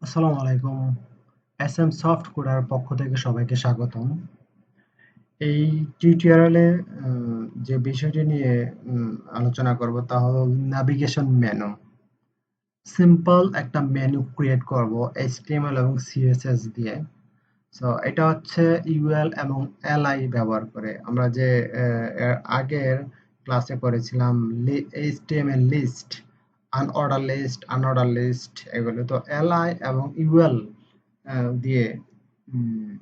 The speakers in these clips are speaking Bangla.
আসসালামু আলাইকুম। এসএম সফট কোডার পক্ষ থেকে সবাইকে স্বাগতম। এই টিউটোরিয়ালে যে বিষয়টি নিয়ে আলোচনা করব তা হলো নেভিগেশন মেনু। সিম্পল একটা মেনু ক্রিয়েট করব HTML এবং CSS দিয়ে। সো এটা হচ্ছে ইউএল এবং এলআই ব্যবহার করে। আমরা যে এর আগের ক্লাসে করেছিলাম HTML লিস্ট, আনঅর্ডার লিস্ট এগুলো তো এলআই এবং ইউএল দিয়ে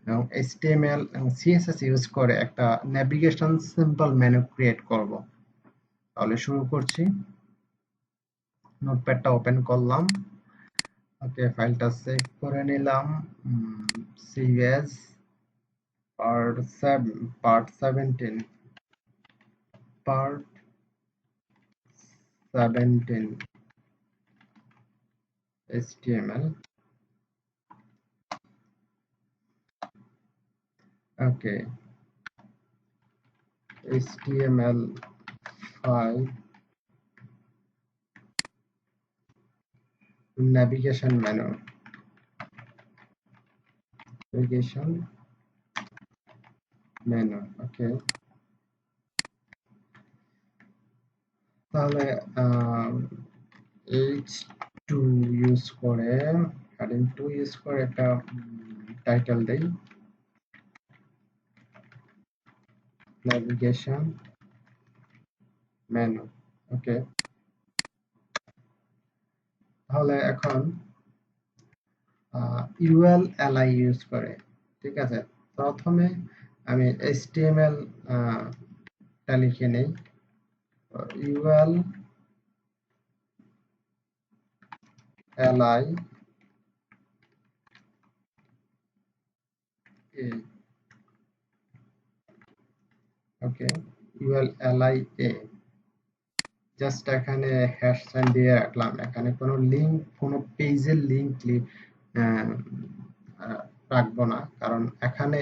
এবং HTML এবং CSS ইউজ করে একটা নেভিগেশন সিম্পল মেনু ক্রিয়েট করব। তাহলে শুরু করছি। নোটপ্যাডটা ওপেন করলাম। ওকে, ফাইলটা সেভ করে নিলাম। CS part 17 part 17 HTML। ওকে, HTML5 navigation menu, ওকে। তাহলে H2 ইউজ করে হেডিং 2 ইউজ করে একটা টাইটেল দেই, নেভিগেশন মেনু। ওকে, তাহলে এখন ইউএল এলআই ইউজ করে। ঠিক আছে, প্রথমে আমি HTML টা লিখে নেই। UL LI A, okay, UL LI A. Just এখানে হ্যাশ সাইন দিয়ে রাখলাম। এখানে কোনো লিংক, কোনো পেজের লিংক রাখবো না, কারণ এখানে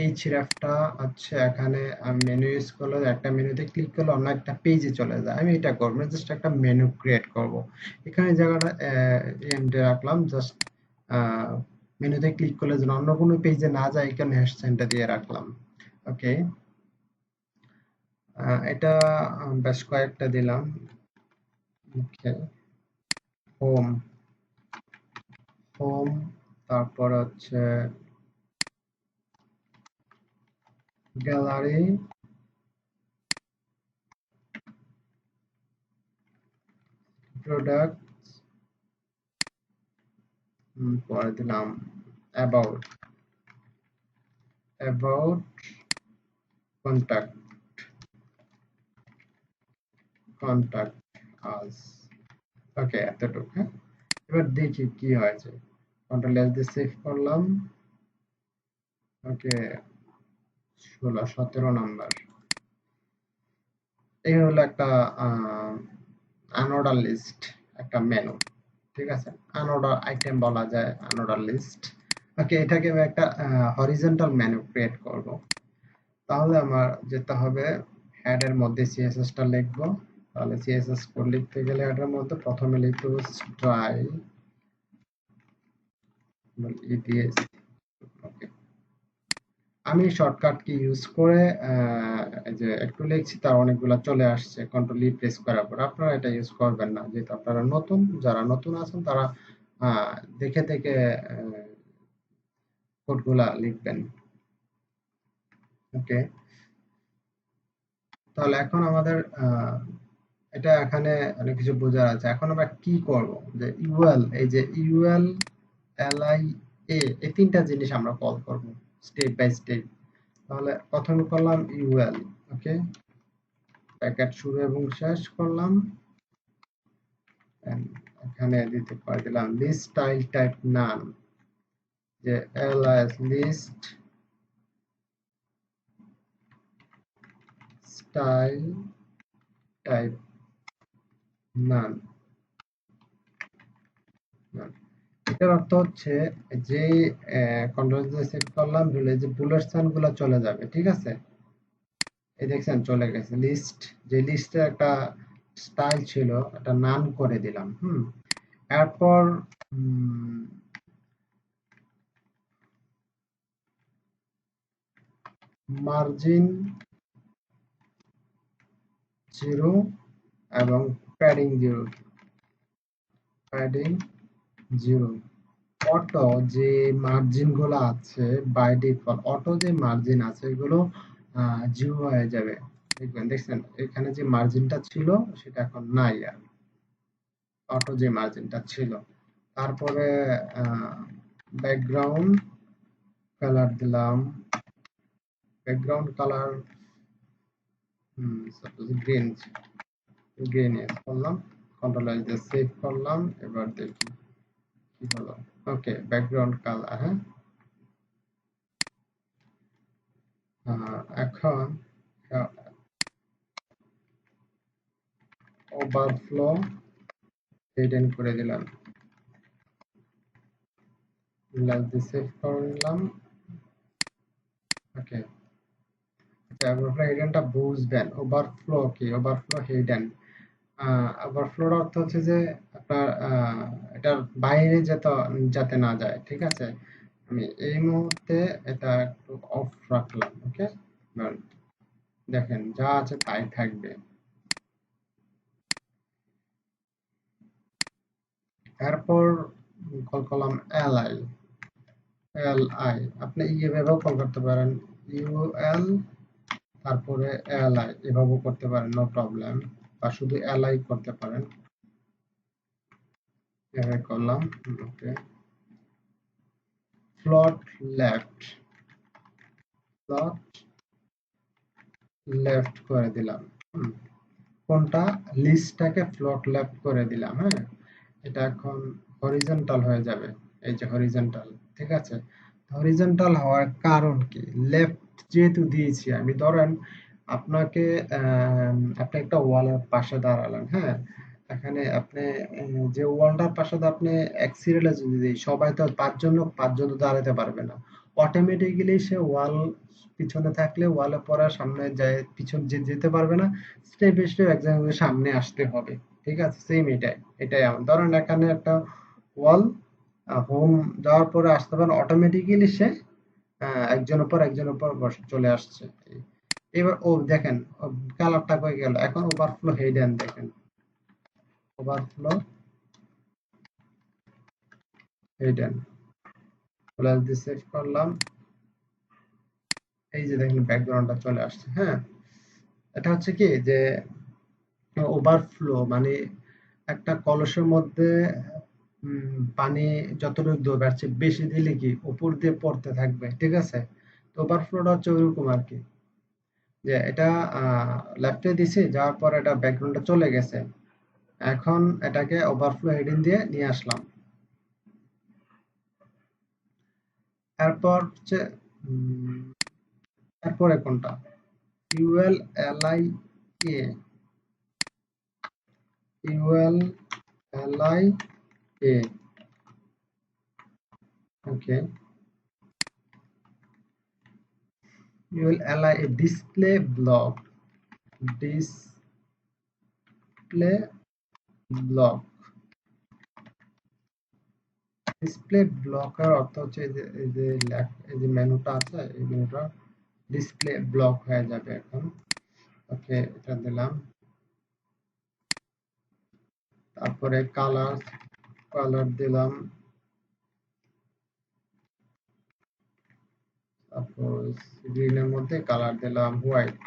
এই ছিরাফটা হচ্ছে এখানে মেনু ইউজ করলে একটা মেনুতে ক্লিক করলে অন্য একটা পেজে চলে যায়। আমি এটা করবো না, জাস্ট একটা মেনু ক্রিয়েট করব। এখানে জায়গাটা এন্ডে রাখলাম, জাস্ট মেনুতে ক্লিক করলে যেন অন্য কোনো পেজে না যায়, এখানে হ্যাশ সাইনটা দিয়ে রাখলাম। ওকে, এটা বেশ কয়েকটা দিলাম। ওকে, হোম, তারপর হচ্ছে গ্যালারি, প্রোডাক্ট, পরে দিলাম অ্যাবাউট, কন্টাক্ট, আস। ওকে, এতটুকু। হ্যাঁ, এবার দেখি কি হয়েছে। কন্ট্রোল এস দিয়ে সেভ করলাম। ওকে, 17 নাম্বার। এই হলো একটা আনঅর্ডার লিস্ট, একটা মেনু। ঠিক আছে, আনঅর্ডার আইটেম বলা যায়, আনঅর্ডার লিস্ট। ওকে, এটাকে আমি একটা হরিজন্টাল মেনু ক্রিয়েট করব। তাহলে আমার যেতে হবে হেডের মধ্যে CSS টা লিখব। তাহলে CSS কোড লিখতে গেলে হেডের মধ্যে প্রথমে লিখতে হবে স্টাইল EDS। ওকে, আমি শর্টকাট কি ইউজ করে এই যে একটু লিখছি, তার অনেকগুলো চলে আসছে কন্ট্রোল ই প্রেস করার পর। আপনারা এটা ইউজ করবেন না, যেহেতু আপনারা নতুন। যারা নতুন আছেন তারা দেখে দেখে কোডগুলা লিখবেন। ওকে, তাহলে এখন আমাদের এটা এখানে অনেক কিছু বোঝার আছে। এখন আমরা কি করব, যে ইউএল, এই যে ইউএল এলআই এ, এই তিনটা জিনিস আমরা কল করব স্টেপ বাই স্টেপ। তাহলে প্রথমে করলাম ইউএল। ওকে, প্যাকেট শুরু এবং শেষ করলাম। এখানে দিতে পারি, দিলাম লিস্ট স্টাইল টাইপ নান, যে এলএস লিস্ট স্টাইল টাইপ নান। এটার অর্থ হচ্ছে যে কন্ট্রোল সেট করলাম, যে বুলেট সাইন গুলো চলে যাবে। ঠিক আছে, এই দেখছেন চলে গেছে। লিস্ট, যে লিস্টে একটা স্টাইল ছিল, একটা নান করে দিলাম। এরপর মার্জিন 0 এবং প্যাডিং 0, প্যাডিং 0। অটো যে মার্জিন গুলো আছে, বাই ডিফল্ট অটো যে মার্জিন আছে এগুলো 0 হয়ে যাবে। দেখবেন, দেখছেন এখানে যে মার্জিনটা ছিল সেটা এখন নাই আর, অটো যে মার্জিনটা ছিল। তারপরে ব্যাকগ্রাউন্ড কালার দিলাম, background colour suppose green, green use করলাম, কন্ট্রোল এস দিয়ে সেভ করলাম। এবার দেখি কি হলো। ওকে, ব্যাকগ্রাউন্ড কালার, হ্যাঁ। এখন ওভারফ্লো হিডেন করে দিলাম, সেভ করলাম। ওকে, ওভারফ্লো হিডেনটা বুঝবেন। ওভারফ্লো কি? ওভারফ্লো হিডেন, ওভারফ্লোর অর্থ হচ্ছে যে আপনার এটার বাইরে যাতে না যায়, ঠিক আছে। আমি এই মুহূর্তে এটা একটু অফ রাখলাম। ওকে, দেখেন যা আছে তাই থাকবে। তারপর কল করলাম এলআই, এলআই আপনি এভাবেও কল করতে পারেন, ইউএল তারপরে এলআই এভাবেও করতে পারেন, নো প্রবলেম। বা শুধু এলআই করতে পারেন। এভাবে করলাম। ওকে, ফ্লোট লেফট, ফ্লোট লেফট করে দিলাম। কোনটা? লিস্টটাকে ফ্লোট লেফট করে দিলাম, হ্যাঁ। এটা এখন হরিজন্টাল হয়ে যাবে, এই যে হরিজন্টাল, ঠিক আছে। হরিজন্টাল হওয়ার কারণ কি? লেফট যেহেতু দিয়েছি আমি, ধরেন আপনাকে আপনি একটা ওয়ালের পাশে দাঁড়ালেন, হ্যাঁ। এখানে আপনি যে ওয়ালটার পাশে আপনি এক সিরিয়ালে যদি দিই, সবাই তো পাঁচজন তো দাঁড়াতে পারবে না। অটোমেটিক্যালি সে ওয়াল পিছনে থাকলে ওয়ালে পড়ার সামনে যায়, পিছন যেতে পারবে না। স্টেপ বাই স্টেপ একজন সামনে আসতে হবে, ঠিক আছে। সেম এটাই আমার, ধরেন এখানে একটা ওয়াল, হোম যাওয়ার পরে আসতে পারেন, অটোমেটিক্যালি সে একজনের পর চলে আসছে। এবার ও দেখেন কালারটা কই গেল। এখন ওভারফ্লো হেডেন দেখেন, ওভারফ্লো হেডেন প্লাস দিয়ে সেভ করলাম। এই যে দেখেন ব্যাকগ্রাউন্ডটা চলে আসছে, হ্যাঁ। এটা হচ্ছে কি যে ওভারফ্লো মানে একটা কলসের মধ্যে পানি যতটুকু দেবে তার চেয়ে বেশি দিলে কি উপর দিয়ে পড়তে থাকবে, ঠিক আছে। তো ওভারফ্লোটা হচ্ছে ওইরকম আর কি, যে এটা লেফটে দিছি, যাওয়ার পর এটা ব্যাকগ্রাউন্ডে চলে গেছে। এখন এটাকে ওভারফ্লো হেডিং দিয়ে নিয়ে আসলাম। এরপর হচ্ছে এরপরে কোনটা? UL LI A, UL LI A. Okay, UL LI A display block, display block. Display ব্লকের অর্থ হচ্ছে এই যে মেনুটা আছে, এই মেনুটা ডিসপ্লে ব্লক হয়ে যাবে এখন। ওকে, এটা দিলাম। তারপরে কালার, কালার দিলাম। তারপর গ্রিনের মধ্যে কালার দিলাম হোয়াইট।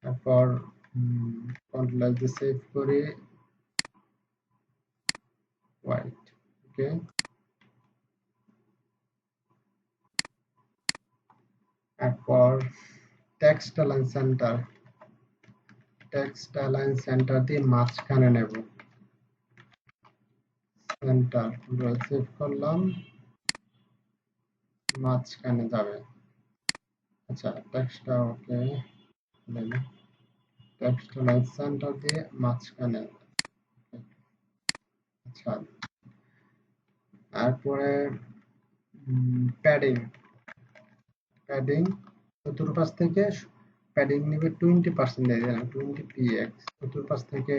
তারপর কন্ট্রোল দিয়ে সেভ করে হোয়াইট। ওকে, তারপর text align centre, text align centre দিয়ে মাঝখানে নেব, সেন্টার সেভ করলাম, মাঝখানে যাবে। আচ্ছা, টেক্সটটা ওকে, টেক্সট অ্যালাইন সেন্টার দিয়ে মাঝখানে। আচ্ছা, তারপরে প্যাডিং, প্যাডিং চতুর্পাশ থেকে প্যাডিং নেবে 20% দিয়ে দিলাম, 20 px চতুর্পাশ থেকে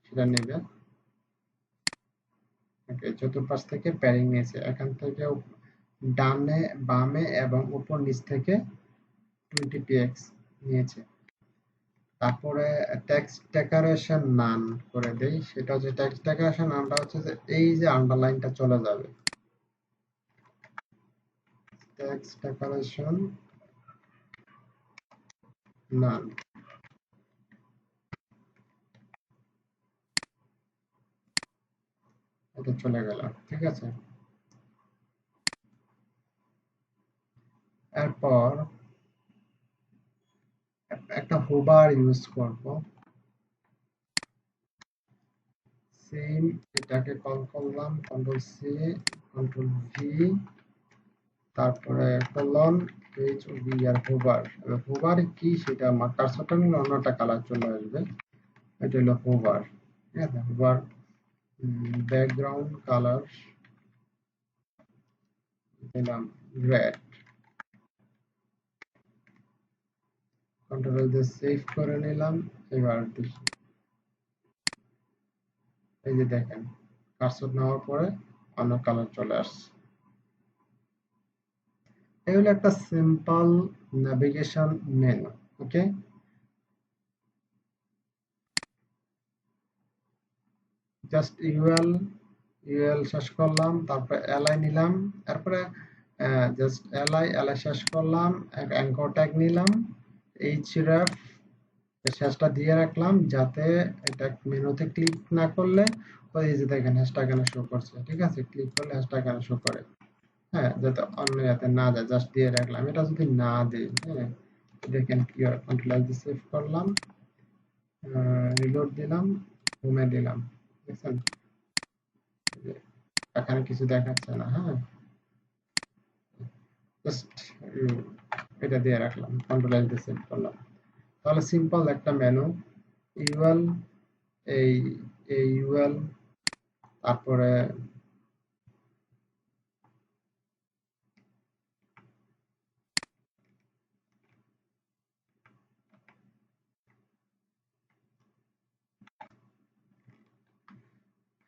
সেটা নেবে। ওকে, চতুর্পাশ থেকে প্যাডিং নিয়েছে, এখান থেকে ডানে বামে এবং উপর নিচ থেকে 20px নিয়েছে। তারপরে টেক্সট ডেকোরেশন নান করে দেই, সেটা হচ্ছে টেক্সট ডেকোরেশন নামটা হচ্ছে যে এই যে আন্ডারলাইনটা চলে যাবে, টেক্সট ডেকোরেশন নান, এটা চলে গেল। ঠিক আছে, এরপর একটা হোভার ইউজ করব, সেম এটাকে কল করলাম, কন্ট্রোল সি কন্ট্রোল ভি, তারপরে কলন এইচ ও ভি আর হোভার। হোভার কি সেটা আমার কার্সরটা নিলে অন্য একটা কালার চলে আসবে, এটা হলো হোভার। ঠিক আছে, হোভার ব্যাকগ্রাউন্ড কালার দিলাম রেড, কন্ট্রোল দিয়ে সেভ করে নিলাম। এবার দেখি, এই যে দেখেন কার্সর নেওয়ার পরে অন্য কালার চলে আসছে। এই হলো একটা সিম্পল নেভিগেশন মেনু। ওকে, জাস্ট ইউএল শেষ করলাম, তারপরে এলআই নিলাম, তারপরে জাস্ট এলআই শেষ করলাম, অ্যাঙ্কর ট্যাগ নিলাম, এইচরেফ শেষটা দিয়ে রাখলাম যাতে এটা মেনুতে ক্লিক না করলে ওই যে দেখেন হ্যাশট্যাগ এখানে শো করছে। ঠিক আছে, ক্লিক করলে হ্যাশট্যাগ এখানে শো করে, হ্যাঁ, যাতে অন্য যাতে না যায়, জাস্ট দিয়ে রাখলাম। এটা যদি না দিই, হ্যাঁ, দেখেন কি হয়, কন্ট্রোল দিয়ে সেভ করলাম, রিলোড দিলাম, হোমে দিলাম, দেখছেন এখানে কিছু দেখাচ্ছে না। হ্যাঁ, জাস্ট এটা দিয়ে রাখলাম, কন্ট্রোল এস দিয়ে সেভ করলাম। তাহলে সিম্পল একটা মেনু, ইউএল, এই এই ইউএল, তারপরে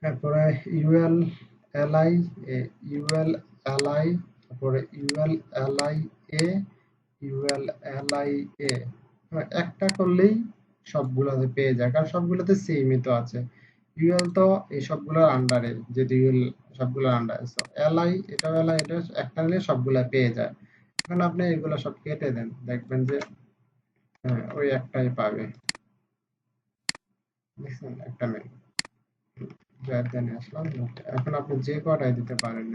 তারপরে ইউএল এলআই, ইউএল এলআই, তারপরে UL LI A, UL LI এ, একটা করলেই সবগুলোতে পেয়ে যায়, কারণ সবগুলোতে সেমই তো আছে। ইউএল তো এই সবগুলোর আন্ডারে, যেহেতু ইউএল সবগুলোর আন্ডারে, এলআই এটাও এলআই, এটা একটা নিলে সবগুলা পেয়ে যায়। এখন আপনি এগুলো সব কেটে দেন, দেখবেন যে হ্যাঁ, ওই একটাই পাবে। দেখছেন একটা মেয়ে দেন আসলাম। এখন আপনি যে কটাই দিতে পারেন,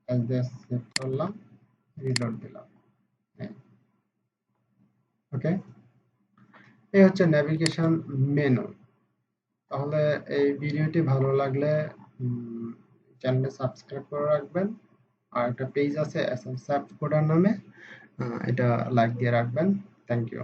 এই যে সেভ করলাম, রিলোড দিলাম। হ্যাঁ, ওকে, এই হচ্ছে নেভিগেশন মেনু। তাহলে এই ভিডিওটি ভালো লাগলে চ্যানেলটা সাবস্ক্রাইব করে রাখবেন, আর একটা পেজ আছে এস এম সাব কোডার নামে, এটা লাইক দিয়ে রাখবেন। Thank you.